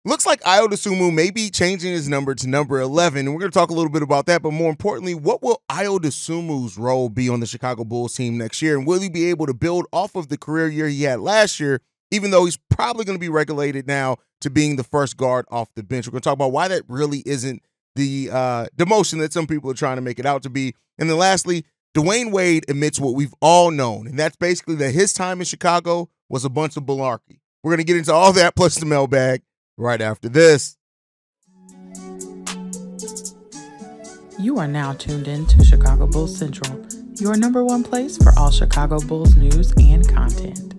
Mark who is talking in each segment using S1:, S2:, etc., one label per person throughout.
S1: Looks like Ayo Dosunmu may be changing his number to number 11, and we're going to talk a little bit about that. But more importantly, what will Ayo Dosunmu's role be on the Chicago Bulls team next year? And will he be able to build off of the career year he had last year, even though he's probably going to be regulated now to being the first guard off the bench? We're going to talk about why that really isn't the demotion that some people are trying to make it out to be. And then lastly, Dwyane Wade admits what we've all known, and that's basically that his time in Chicago was a bunch of malarkey. We're going to get into all that plus the mailbag right after this.
S2: You are now tuned in to Chicago Bulls Central, your number one place for all Chicago Bulls news and content.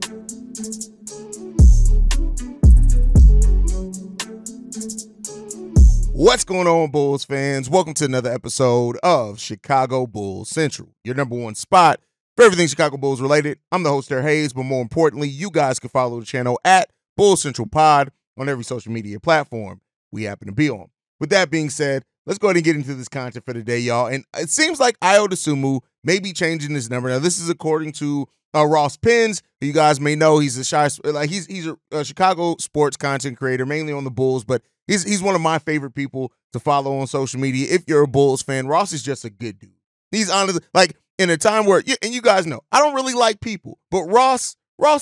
S1: What's going on, Bulls fans? Welcome to another episode of Chicago Bulls Central, your number one spot for everything Chicago Bulls related. I'm the host there, Haize, but more importantly, you guys can follow the channel at Bulls Central Pod on every social media platform we happen to be on. With that being said, let's go ahead and get into this content for today, y'all. And it seems like Ayo Dosunmu may be changing his number. Now, this is according to Ross Pins, who you guys may know. He's a Chicago sports content creator, mainly on the Bulls, but he's one of my favorite people to follow on social media. If you're a Bulls fan, Ross is just a good dude. He's honestly, like, in a time where, and you guys know, I don't really like people, but Ross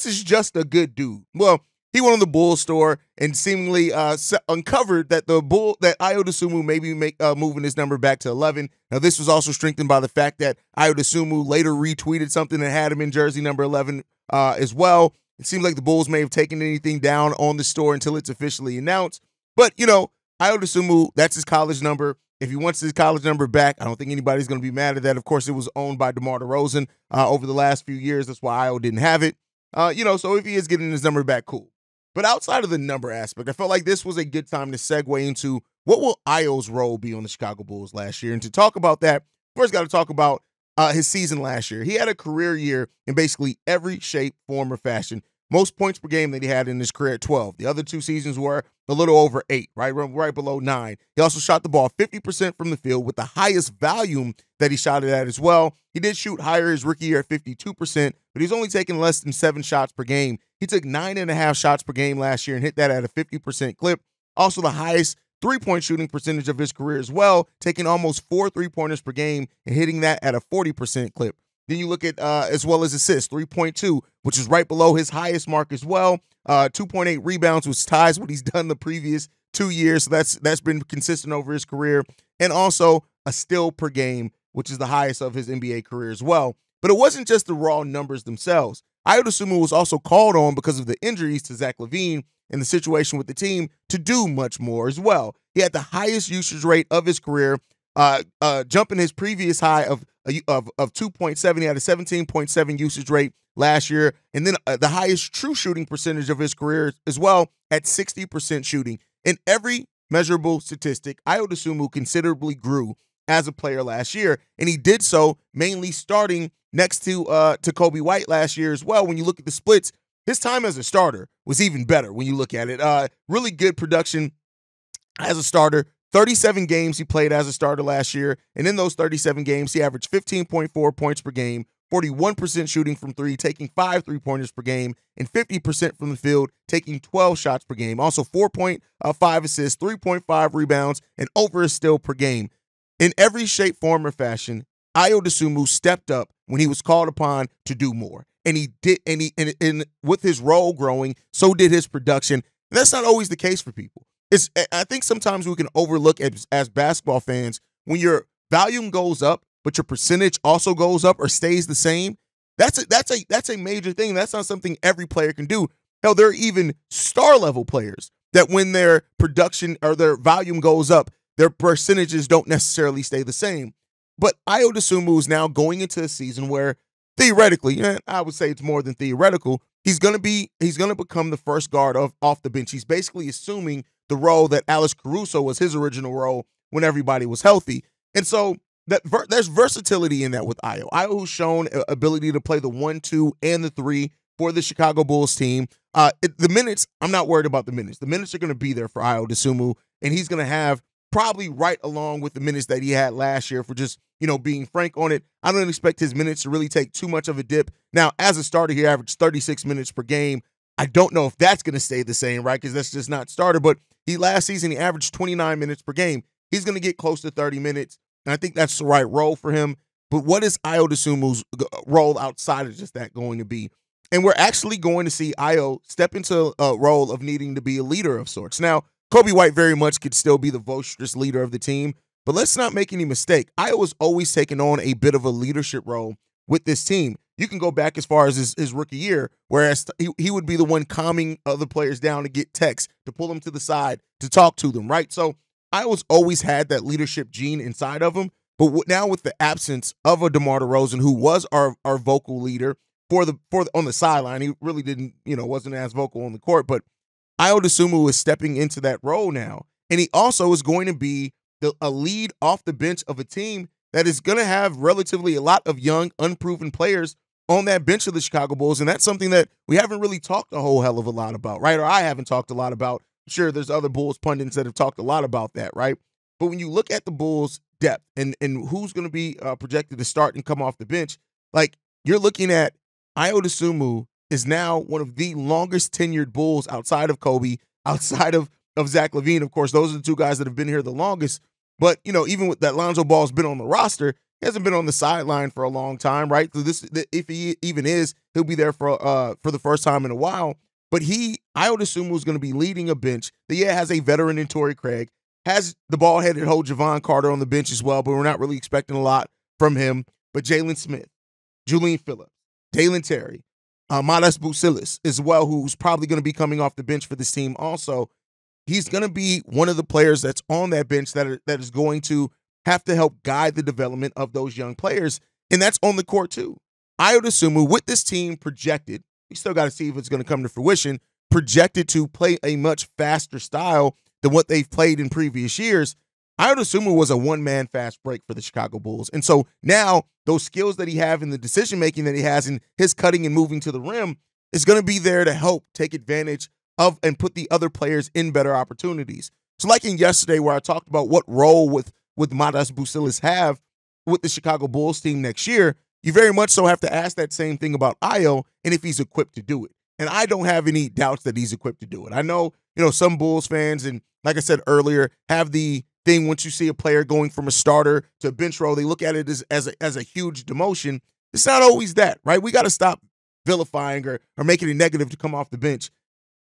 S1: is just a good dude. Well, he went on the Bulls store and seemingly uncovered that Ayo Dosunmu may be moving his number back to 11. Now, this was also strengthened by the fact that Ayo Dosunmu later retweeted something that had him in jersey number 11 as well. It seems like the Bulls may have taken anything down on the store until it's officially announced. But, Ayo Dosunmu, that's his college number. If he wants his college number back, I don't think anybody's going to be mad at that. Of course, it was owned by DeMar DeRozan over the last few years. That's why Ayo didn't have it. So if he is getting his number back, cool. But outside of the number aspect, I felt like this was a good time to segue into what will Ayo's role be on the Chicago Bulls last year. And to talk about that, first got to talk about his season last year. He had a career year in basically every shape, form, or fashion. Most points per game that he had in his career at 12. The other two seasons were a little over 8, right below 9. He also shot the ball 50% from the field with the highest volume that he shot it at as well. He did shoot higher his rookie year at 52%, but he's only taking less than 7 shots per game. He took 9.5 shots per game last year and hit that at a 50% clip. Also the highest three-point shooting percentage of his career as well, taking almost 4 3-pointers per game and hitting that at a 40% clip. Then you look at as well as assists, 3.2, which is right below his highest mark as well. 2.8 rebounds, which ties what he's done the previous 2 years. So that's been consistent over his career. And also a steal per game, which is the highest of his NBA career as well. But it wasn't just the raw numbers themselves. Ayo Dosunmu was also called on because of the injuries to Zach LaVine and the situation with the team to do much more as well. He had the highest usage rate of his career, jumping his previous high of 2.7. He had a 17.7 usage rate last year, and then the highest true shooting percentage of his career as well at 60% shooting. In every measurable statistic, Ayo Dosunmu considerably grew as a player last year, and he did so mainly starting next to Kobe White last year as well. When you look at the splits, his time as a starter was even better when you look at it. Really good production as a starter. 37 games he played as a starter last year, and in those 37 games, he averaged 15.4 points per game, 41% shooting from 3, taking 5 3-pointers per game, and 50% from the field, taking 12 shots per game. Also 4.5 assists, 3.5 rebounds, and over a steal per game. In every shape, form, or fashion, Ayo Dosunmu stepped up when he was called upon to do more. And he did, and with his role growing, so did his production. And that's not always the case for people. I think sometimes we can overlook as basketball fans, when your volume goes up, but your percentage also goes up or stays the same. That's a major thing. That's not something every player can do. Hell, there are even star level players that when their production or their volume goes up, their percentages don't necessarily stay the same. But Ayo Dosunmu is now going into a season where theoretically, and I would say it's more than theoretical, he's going to become the first guard off the bench. He's basically assuming the role that Alex Caruso was his original role when everybody was healthy. And so there's versatility in that with Ayo. Ayo, who's shown ability to play the 1, 2, and the 3 for the Chicago Bulls team. The minutes, I'm not worried about the minutes. The minutes are going to be there for Ayo Dosunmu, and he's going to have probably right along with the minutes that he had last year. For just, being frank on it, I don't expect his minutes to really take too much of a dip. Now, as a starter, he averaged 36 minutes per game. I don't know if that's going to stay the same, right? Because that's just not starter. But last season, he averaged 29 minutes per game. He's going to get close to 30 minutes, and I think that's the right role for him. But what is Ayo Dosunmu's role outside of just that going to be? And we're actually going to see Ayo step into a role of needing to be a leader of sorts. Now, Kobe White very much could still be the boisterous leader of the team, but let's not make any mistake. Ayo has always taken on a bit of a leadership role with this team. You can go back as far as his rookie year, whereas he would be the one calming other players down to get texts, to pull them to the side, to talk to them, right? So Ayo's always had that leadership gene inside of him, but now with the absence of a DeMar DeRozan, who was our vocal leader on the sideline, he really didn't, wasn't as vocal on the court, but Ayo Dosunmu is stepping into that role now, and he also is going to be a lead off the bench of a team that is going to have relatively a lot of young, unproven players on that bench of the Chicago Bulls, and that's something that we haven't really talked a whole hell of a lot about, right? Or I haven't talked a lot about. Sure, there's other Bulls pundits that have talked a lot about that, right? But when you look at the Bulls' depth and who's going to be projected to start and come off the bench, like, you're looking at Ayo Dosunmu is now one of the longest tenured Bulls outside of Kobe, outside of Zach LaVine. Of course, those are the two guys that have been here the longest. But, even with that, Lonzo Ball's been on the roster. He hasn't been on the sideline for a long time, right? So if he even is, he'll be there for the first time in a while. But Ayo Dosunmu is going to be leading a bench that, has a veteran in Torrey Craig, has the ball-headed hoe Javon Carter on the bench as well, but we're not really expecting a lot from him. But Jalen Smith, Julian Phillips, Dalen Terry, Matas Busilis as well, who's probably going to be coming off the bench for this team also. He's going to be one of the players that's on that bench that is going to have to help guide the development of those young players, and that's on the court too. Ayo Dosunmu, with this team projected, we still got to see if it's going to come to fruition, projected to play a much faster style than what they've played in previous years. Ayo Dosunmu was a one-man fast break for the Chicago Bulls, and so now those skills that he has in the decision-making that he has in his cutting and moving to the rim is going to be there to help take advantage of and put the other players in better opportunities. So like in yesterday where I talked about what role with Matas Busilis have with the Chicago Bulls team next year, you very much so have to ask that same thing about Ayo and if he's equipped to do it. And I don't have any doubts that he's equipped to do it. I know, some Bulls fans, and like I said earlier, have the thing once you see a player going from a starter to a bench role, they look at it as a huge demotion. It's not always that, right? We got to stop vilifying or making it negative to come off the bench.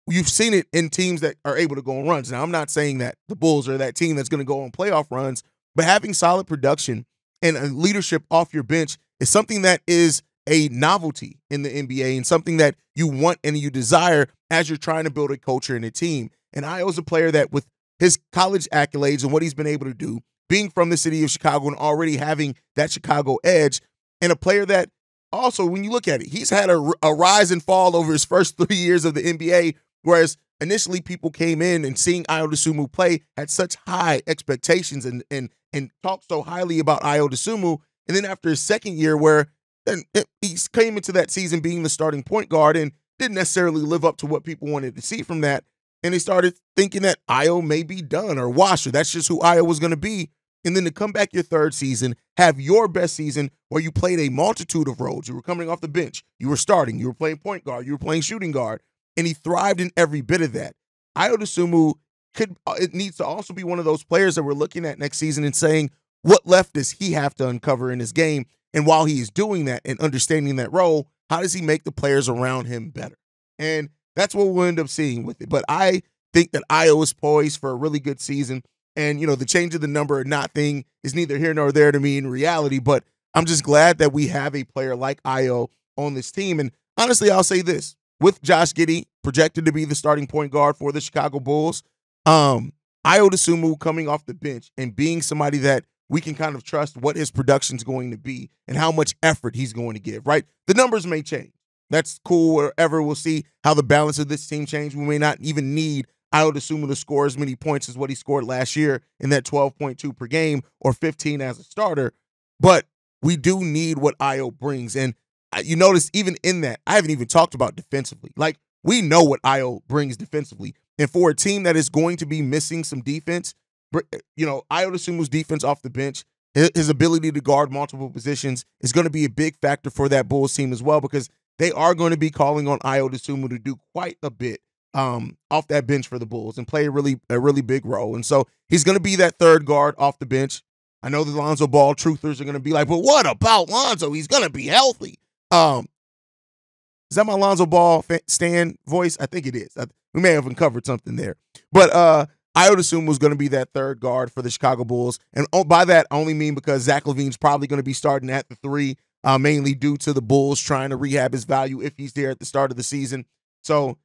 S1: You've seen it in teams that are able to go on runs. Now, I'm not saying that the Bulls are that team that's going to go on playoff runs, but having solid production and leadership off your bench is something that is a novelty in the NBA and something that you want and you desire as you're trying to build a culture and a team. And Ayo's a player that, with his college accolades and what he's been able to do, being from the city of Chicago and already having that Chicago edge, and a player that also, when you look at it, he's had a rise and fall over his first 3 years of the NBA, whereas initially people came in and seeing Ayo Dosunmu play had such high expectations and talked so highly about Ayo Dosunmu. And then after his second year, where he came into that season being the starting point guard and didn't necessarily live up to what people wanted to see from that, and they started thinking that Ayo may be done or washed, or that's just who Ayo was going to be. And then to come back your third season, have your best season where you played a multitude of roles. You were coming off the bench. You were starting. You were playing point guard. You were playing shooting guard. And he thrived in every bit of that. Ayo Dosunmu it needs to also be one of those players that we're looking at next season and saying, what left does he have to uncover in his game? And while he is doing that and understanding that role, how does he make the players around him better? And that's what we'll end up seeing with it. But I think that Ayo is poised for a really good season. And, the change of the number or not thing is neither here nor there to me in reality. But I'm just glad that we have a player like Ayo on this team. And honestly, I'll say this. With Josh Giddey projected to be the starting point guard for the Chicago Bulls, Ayo Dosunmu coming off the bench and being somebody that we can kind of trust what his production's going to be and how much effort he's going to give, right? The numbers may change. That's cool, wherever. We'll see how the balance of this team change. We may not even need Ayo Dosunmu to score as many points as what he scored last year in that 12.2 per game or 15 as a starter. But we do need what Ayo brings. And you notice even in that, I haven't even talked about defensively. Like, we know what Ayo brings defensively. And for a team that is going to be missing some defense, Ayo Dosunmu's defense off the bench, his ability to guard multiple positions is going to be a big factor for that Bulls team as well, because they are going to be calling on Ayo Dosunmu to do quite a bit off that bench for the Bulls and play a really big role. And so he's going to be that third guard off the bench. I know the Lonzo Ball truthers are going to be like, but what about Lonzo? He's going to be healthy. Is that my Lonzo Ball stan voice? I think it is. We may have uncovered something there. But Ayo Dosunmu was going to be that third guard for the Chicago Bulls. And by that, I only mean because Zach LaVine's probably going to be starting at the 3, mainly due to the Bulls trying to rehab his value if he's there at the start of the season. So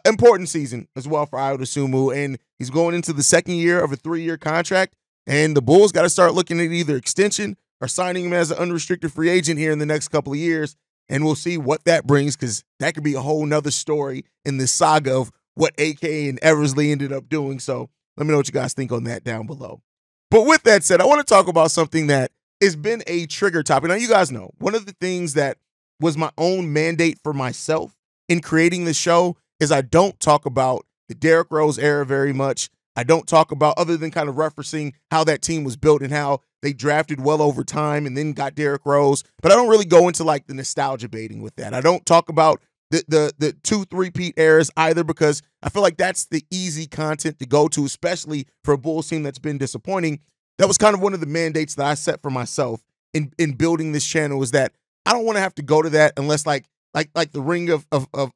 S1: important season as well for Ayo Dosunmu. And he's going into the second year of a 3-year contract. And the Bulls got to start looking at either extension or signing him as an unrestricted free agent here in the next couple of years. And we'll see what that brings, because that could be a whole nother story in this saga of what AK and Eversley ended up doing. So let me know what you guys think on that down below. But with that said, I want to talk about something that has been a trigger topic. Now, you guys know, one of the things that was my own mandate for myself in creating the show is I don't talk about the Derrick Rose era very much. I don't talk about, other than kind of referencing how that team was built and how they drafted well over time and then got Derrick Rose. But I don't really go into like the nostalgia baiting with that. I don't talk about the 2-3-peat eras either, because I feel like that's the easy content to go to, especially for a Bulls team that's been disappointing. That was kind of one of the mandates that I set for myself in building this channel, is that I don't want to have to go to that unless like the ring of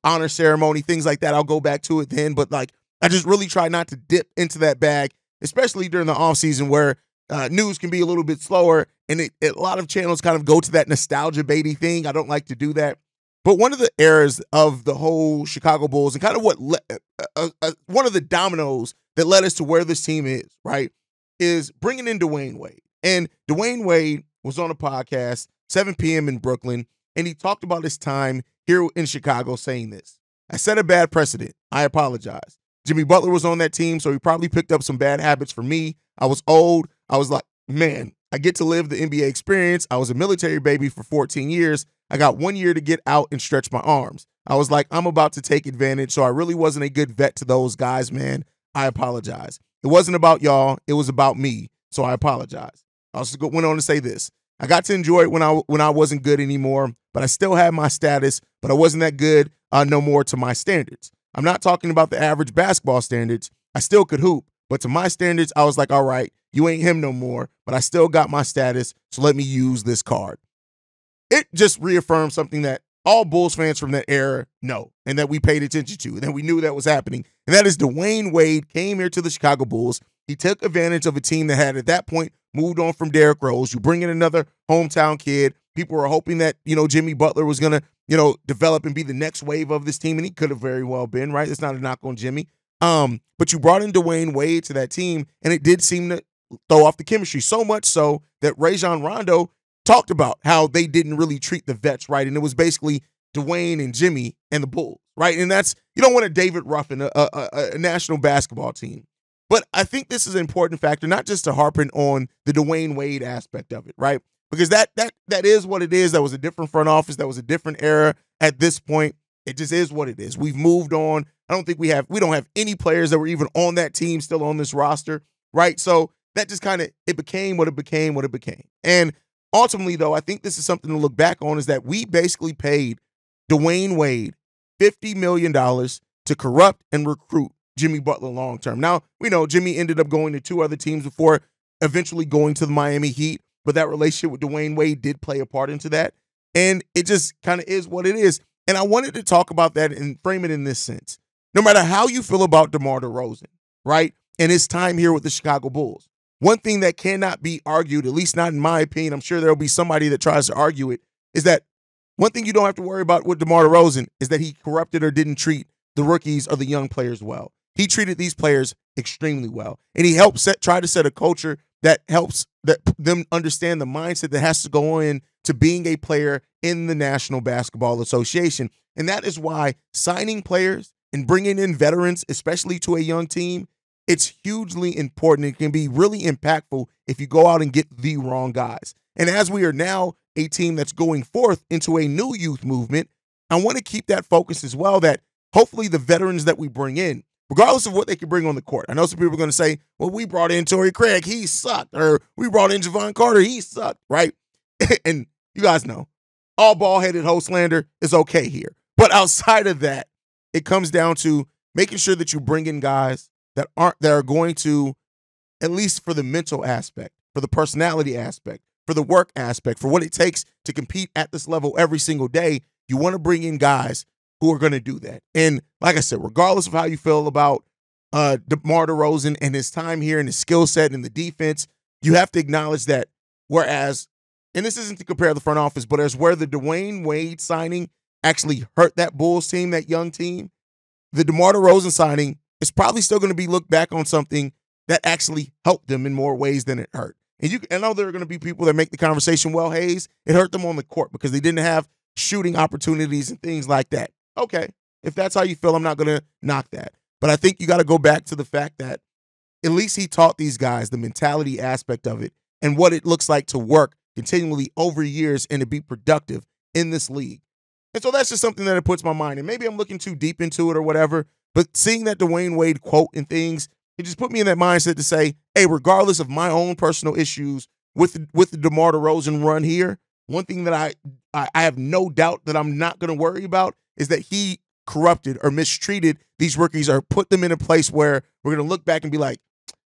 S1: honor ceremony, things like that. I'll go back to it then. But like, I just really try not to dip into that bag, especially during the offseason where news can be a little bit slower, and a lot of channels kind of go to that nostalgia baity thing. I don't like to do that. But one of the eras of the whole Chicago Bulls, and kind of what one of the dominoes that led us to where this team is, right, is bringing in Dwyane Wade. And Dwyane Wade was on a podcast, 7 p.m. in Brooklyn, and he talked about his time here in Chicago saying this: "I set a bad precedent. I apologize. Jimmy Butler was on that team, so he probably picked up some bad habits from me. I was old. I was like, man, I get to live the NBA experience. I was a military baby for 14 years. I got 1 year to get out and stretch my arms. I was like, I'm about to take advantage, so I really wasn't a good vet to those guys, man. I apologize. It wasn't about y'all. It was about me, so I apologize." I also went on to say this: "I got to enjoy it when I wasn't good anymore, but I still had my status, but I wasn't that good no more to my standards. I'm not talking about the average basketball standards. I still could hoop, but to my standards, I was like, all right, you ain't him no more, but I still got my status, so let me use this card." It just reaffirms something that all Bulls fans from that era know, and that we paid attention to, and that we knew that was happening. And that is Dwyane Wade came here to the Chicago Bulls. He took advantage of a team that had, at that point, moved on from Derrick Rose. You bring in another hometown kid. People were hoping that, Jimmy Butler was going to, develop and be the next wave of this team, and he could have very well been, right? It's not a knock on Jimmy. But you brought in Dwyane Wade to that team, and it did seem to throw off the chemistry, so much so that Rajon Rondo talked about how they didn't really treat the vets right, and it was basically Dwyane and Jimmy and the Bulls, right? And that's, you don't want a David Ruffin, a national basketball team. But I think this is an important factor, not just to harping on the Dwyane Wade aspect of it, right? Because that is what it is. That was a different front office. That was a different era at this point. It just is what it is. We've moved on. I don't think we don't have any players that were even on that team still on this roster, right? So that just kind of, it became what it became. And ultimately, though, I think this is something to look back on, is that we basically paid Dwyane Wade $50 million to corrupt and recruit Jimmy Butler long term. Now, we know Jimmy ended up going to 2 other teams before eventually going to the Miami Heat, but that relationship with Dwyane Wade did play a part into that. And it just kind of is what it is. And I wanted to talk about that and frame it in this sense. No matter how you feel about DeMar DeRozan, right, and his time here with the Chicago Bulls, one thing that cannot be argued, at least not in my opinion, I'm sure there'll be somebody that tries to argue it, is that one thing you don't have to worry about with DeMar DeRozan is that he corrupted or didn't treat the rookies or the young players well. He treated these players extremely well, and he helped try to set a culture that helps them understand the mindset that has to go in to being a player in the National Basketball Association. And that is why signing players and bringing in veterans, especially to a young team, it's hugely important. It can be really impactful if you go out and get the wrong guys. And as we are now a team that's going forth into a new youth movement, I want to keep that focus as well, that hopefully the veterans that we bring in, regardless of what they can bring on the court. I know some people are going to say, well, we brought in Torrey Craig, he sucked. Or we brought in Javon Carter, he sucked, right? And you guys know, all ball-headed Hostlander is okay here. But outside of that, it comes down to making sure that you bring in guys that are going to, at least for the mental aspect, for the personality aspect, for the work aspect, for what it takes to compete at this level every single day, you want to bring in guys who are going to do that. And like I said, regardless of how you feel about DeMar DeRozan and his time here and his skill set and the defense, you have to acknowledge that whereas, and this isn't to compare the front office, but as where the Dwyane Wade signing actually hurt that Bulls team, that young team, the DeMar DeRozan signing is probably still going to be looked back on something that actually helped them in more ways than it hurt. And I know there are going to be people that make the conversation, well, Haize, it hurt them on the court because they didn't have shooting opportunities and things like that. Okay, if that's how you feel, I'm not going to knock that. But I think you got to go back to the fact that at least he taught these guys the mentality aspect of it and what it looks like to work continually over years and to be productive in this league. And so that's just something that it puts my mind in. Maybe I'm looking too deep into it or whatever, but seeing that Dwyane Wade quote and things, it just put me in that mindset to say, hey, regardless of my own personal issues with the DeMar DeRozan run here, one thing that I have no doubt that I'm not going to worry about is that he corrupted or mistreated these rookies or put them in a place where we're going to look back and be like,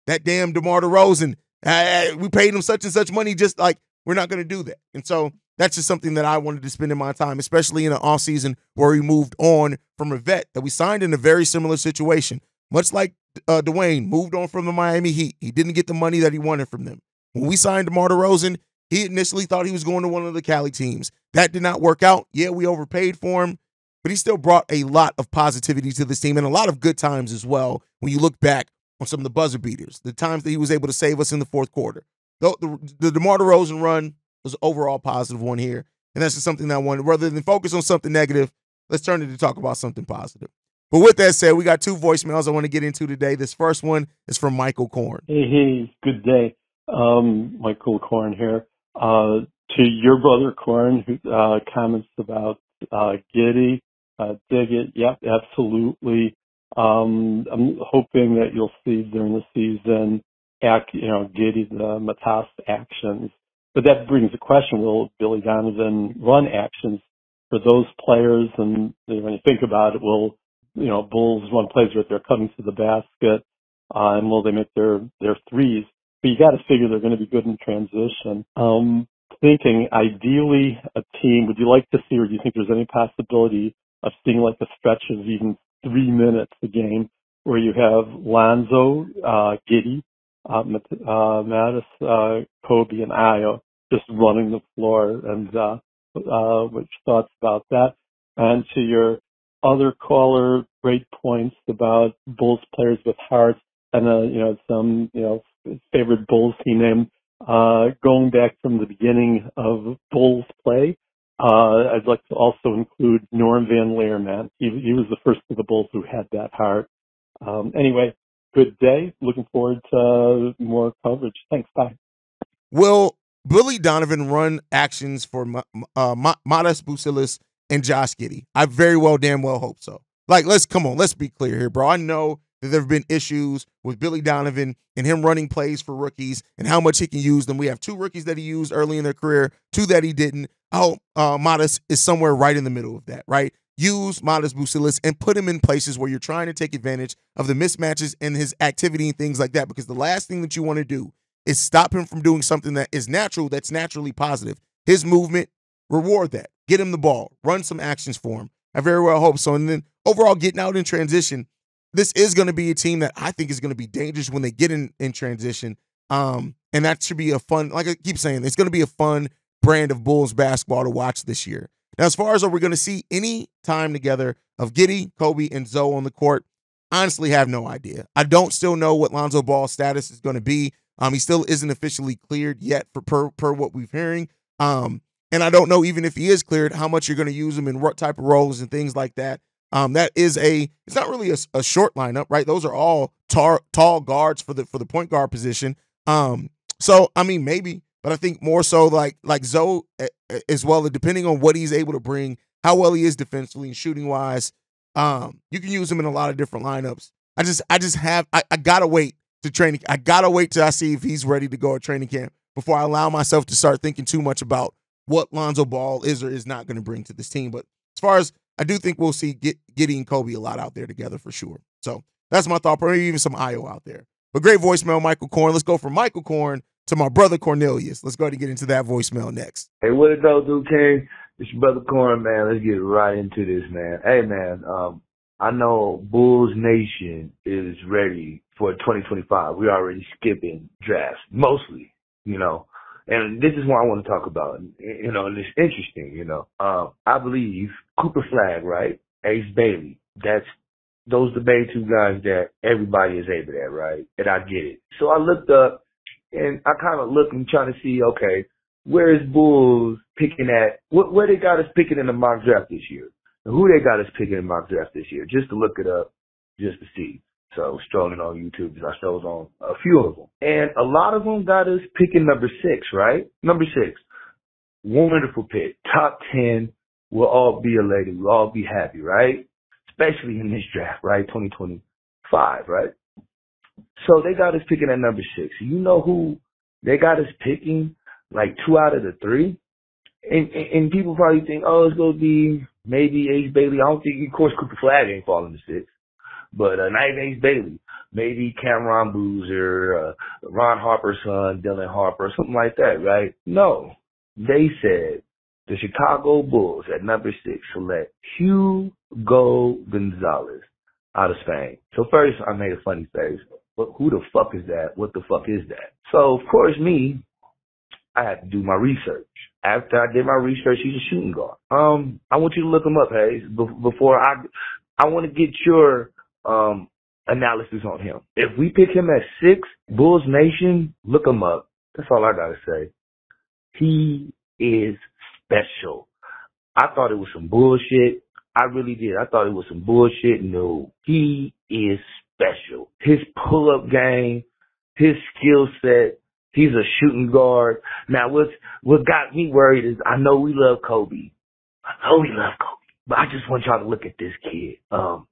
S1: that damn DeMar DeRozan, we paid him such and such money, just like, we're not going to do that. And so that's just something that I wanted to spend in my time, especially in an offseason where we moved on from a vet that we signed in a very similar situation. Much like Dwyane moved on from the Miami Heat. He didn't get the money that he wanted from them. When we signed DeMar DeRozan, he initially thought he was going to one of the Cali teams. That did not work out. Yeah, we overpaid for him, but he still brought a lot of positivity to this team and a lot of good times as well when you look back on some of the buzzer beaters, the times that he was able to save us in the fourth quarter. The DeMar DeRozan run was an overall positive one here, and that's just something that I wanted. Rather than focus on something negative, let's turn it to talk about something positive. But with that said, we got two voicemails I want to get into today. This first one is from Michael Korn.
S3: Hey, good day. Michael Korn here. To your brother Korn, who comments about Giddey, dig it. Yep, absolutely. I'm hoping that you'll see during the season, Giddey, the Matas actions. But that brings the question, will Billy Donovan run actions for those players? And when you think about it, will Bulls run plays where they're cutting to the basket, and will they make their threes? But you got to figure they're going to be good in transition. Thinking ideally a team, would you like to see, or do you think there's any possibility of seeing like a stretch of even 3 minutes a game where you have Lonzo, Giddey, Mattis, Kobe, and Ayo just running the floor? And what's your thoughts about that? And to your other caller, great points about Bulls players with hearts and some favorite Bulls team name. Going back from the beginning of Bulls play, I'd like to also include Norm Van Leerman. He was the first of the Bulls who had that heart. Anyway, good day. Looking forward to more coverage. Thanks. Bye.
S1: Will Billy Donovan run actions for Matas Buzelis and Josh Giddey? I very well, damn well hope so. Like, let's be clear here, bro. I know that there have been issues with Billy Donovan and him running plays for rookies and how much he can use them. We have 2 rookies that he used early in their career, 2 that he didn't. Matas is somewhere right in the middle of that, right? Use Matas Buzelis and put him in places where you're trying to take advantage of the mismatches and his activity and things like that, because the last thing that you want to do is stop him from doing something that is natural, that's naturally positive. His movement, reward that. Get him the ball. Run some actions for him. I very well hope so. And then overall, getting out in transition, this is going to be a team that I think is going to be dangerous when they get in transition. And that should be a fun, like I keep saying, it's going to be a fun brand of Bulls basketball to watch this year. Now, as far as are we going to see any time together of Giddey, Kobe, and Zoe on the court, honestly have no idea. I don't still know what Lonzo Ball's status is going to be. He still isn't officially cleared yet per what we're hearing. And I don't know even if he is cleared, how much you're going to use him in what type of roles and things like that. That is it's not really a short lineup, right? Those are all tall guards for the point guard position. So, I mean, maybe, but I think more so like Zoe as well, depending on what he's able to bring, how well he is defensively and shooting wise. You can use him in a lot of different lineups. I gotta wait to training. I gotta wait till I see if he's ready to go at training camp before I allow myself to start thinking too much about what Lonzo Ball is or is not going to bring to this team. But as far as I do think we'll see Giddey and Kobe a lot out there together for sure. So that's my thought. Probably even some Ayo out there. But great voicemail, Michael Korn. Let's go from Michael Korn to my brother Cornelius. Let's go ahead and get into that voicemail next.
S4: Hey, what it do, Duke King? It's your brother Korn, man. Let's get right into this, man. Hey, man, I know Bulls Nation is ready for 2025. We're already skipping drafts, mostly, you know. And this is what I want to talk about, you know, and it's interesting, you know. I believe Cooper Flag, right? Ace Bailey, those are the main two guys that everybody is able at, right? And I get it. So I looked up and I kind of looked and trying to see, okay, where is Bulls picking at? Where they got us picking in the mock draft this year? And who they got us picking in mock draft this year? Just to look it up, just to see. So strolling on YouTube, I chose on a few of them. And a lot of them got us picking number 6, right? Number 6. Wonderful pick. Top 10. We'll all be elated. We'll all be happy, right? Especially in this draft, right? 2025, right? So they got us picking at number 6. You know who they got us picking? Like 2 out of the 3? And people probably think, oh, it's going to be maybe Ace Bailey. I don't think, of course, Cooper Flag ain't falling to 6. But not even Ace Bailey. Maybe Cameron Boozer, Ron Harper's son, Dylan Harper, something like that, right? No. They said the Chicago Bulls at number 6 select Hugo Gonzalez out of Spain. So first I made a funny face. But who the fuck is that? What the fuck is that? So, of course, I had to do my research. After I did my research, he's a shooting guard. I want you to look him up, Haize. Before I want to get your analysis on him. If we pick him at 6, Bulls Nation, look him up. That's all I gotta say. He is special. I thought it was some bullshit. I really did. I thought it was some bullshit. No, he is special. His pull-up game, his skill set. He's a shooting guard. Now, what got me worried is I know we love Kobe. But I just want y'all to look at this kid. And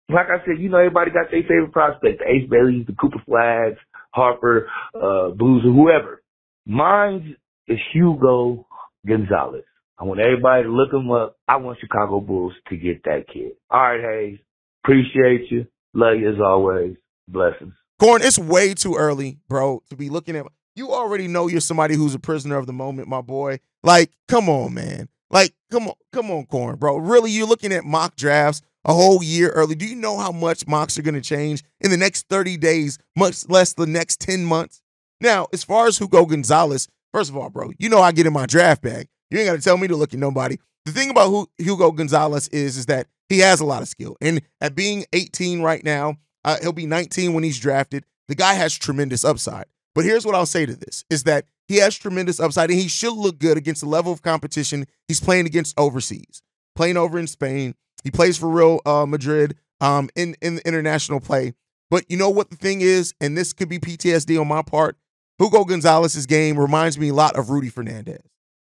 S4: like I said, you know, everybody got their favorite prospect, the Ace Baileys, the Cooper Flags, Harper, Boozer, whoever. Mine is Hugo Gonzalez. I want everybody to look him up. I want Chicago Bulls to get that kid. All right, Haize. Appreciate you. Love you as always. Blessings.
S1: Korn, it's way too early, bro, to be looking at. You already know you're somebody who's a prisoner of the moment, my boy. Like, come on, man. Like, come on, Korn, bro. Really, you're looking at mock drafts a whole year early. Do you know how much mocks are going to change in the next 30 days, much less the next 10 months? Now, as far as Hugo Gonzalez, first of all, bro, you know I get in my draft bag. You ain't got to tell me to look at nobody. The thing about Hugo Gonzalez is that he has a lot of skill. And at being 18 right now, he'll be 19 when he's drafted. The guy has tremendous upside. But here's what I'll say to this, is that he has tremendous upside, and he should look good against the level of competition he's playing against overseas. Playing over in Spain. He plays for Real Madrid in the international play. But you know what the thing is, and this could be PTSD on my part, Hugo Gonzalez's game reminds me a lot of Rudy Fernandez.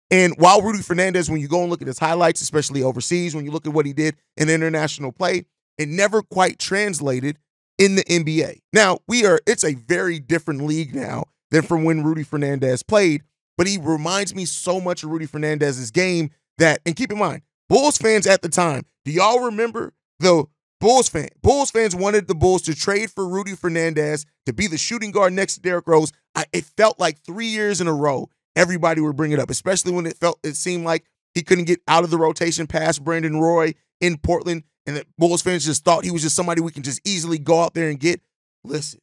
S1: And while Rudy Fernandez, when you go and look at his highlights, especially overseas, when you look at what he did in international play, it never quite translated in the NBA. Now, it's a very different league now than from when Rudy Fernandez played, but he reminds me so much of Rudy Fernandez's game that, and keep in mind, Bulls fans at the time, do y'all remember the Bulls fans wanted the Bulls to trade for Rudy Fernandez to be the shooting guard next to Derrick Rose. It felt like 3 years in a row, everybody would bring it up, especially when it seemed like he couldn't get out of the rotation past Brandon Roy in Portland, and that Bulls fans just thought he was just somebody we can just easily go out there and get. Listen,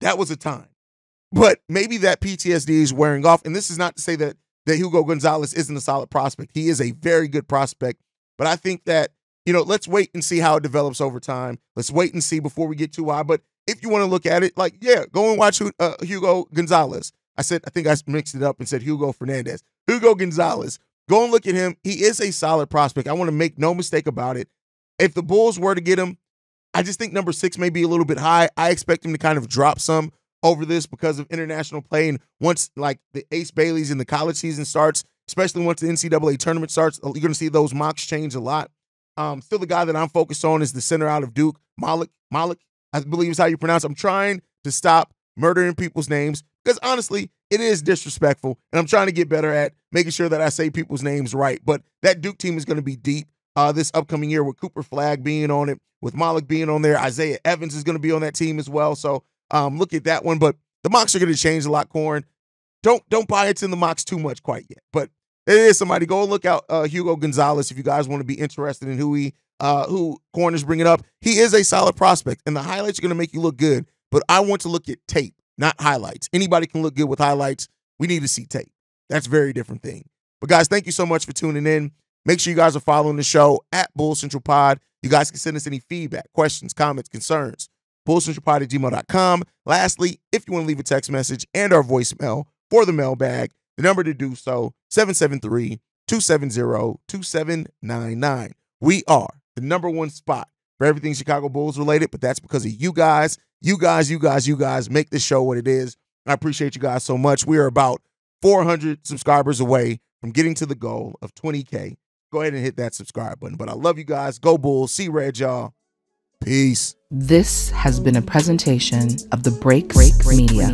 S1: that was a time. But maybe that PTSD is wearing off, and this is not to say that Hugo Gonzalez isn't a solid prospect. He is a very good prospect, but I think that, let's wait and see how it develops over time. Let's wait and see before we get too high. But if you want to look at it, go and watch Hugo Gonzalez. I think I mixed it up and said Hugo Fernandez. Hugo Gonzalez. Go and look at him. He is a solid prospect. I want to make no mistake about it. If the Bulls were to get him, I just think number 6 may be a little bit high. I expect him to kind of drop some over this because of international play. And once the Ace Baileys and the college season starts, especially once the NCAA tournament starts, you're going to see those mocks change a lot. Still the guy that I'm focused on is the center out of Duke, Malik, I believe is how you pronounce it. I'm trying to stop murdering people's names because honestly, it is disrespectful, and I'm trying to get better at making sure that I say people's names right. But that Duke team is going to be deep this upcoming year with Cooper Flagg being on it, with Malik being on there. Isaiah Evans is going to be on that team as well. So look at that one. But the mocks are going to change a lot, Corn. Don't buy into the mocks too much quite yet. But there is somebody. Go and look out Hugo Gonzalez if you guys want to be interested in who Corn is bringing up. He is a solid prospect, and the highlights are going to make you look good. But I want to look at tape, not highlights. Anybody can look good with highlights. We need to see tape. That's a very different thing. But guys, thank you so much for tuning in. Make sure you guys are following the show at Bull Central Pod. You guys can send us any feedback, questions, comments, concerns. BullCentralPod@gmail.com. Lastly, if you want to leave a text message and our voicemail for the mailbag, the number to do so, 773-270-2799. We are the number one spot for everything Chicago Bulls related, but that's because of you guys. You guys make this show what it is. I appreciate you guys so much. We are about 400 subscribers away from getting to the goal of 20K. Go ahead and hit that subscribe button. But I love you guys. Go Bulls. See red, y'all. Peace.
S2: This has been a presentation of the Break Media.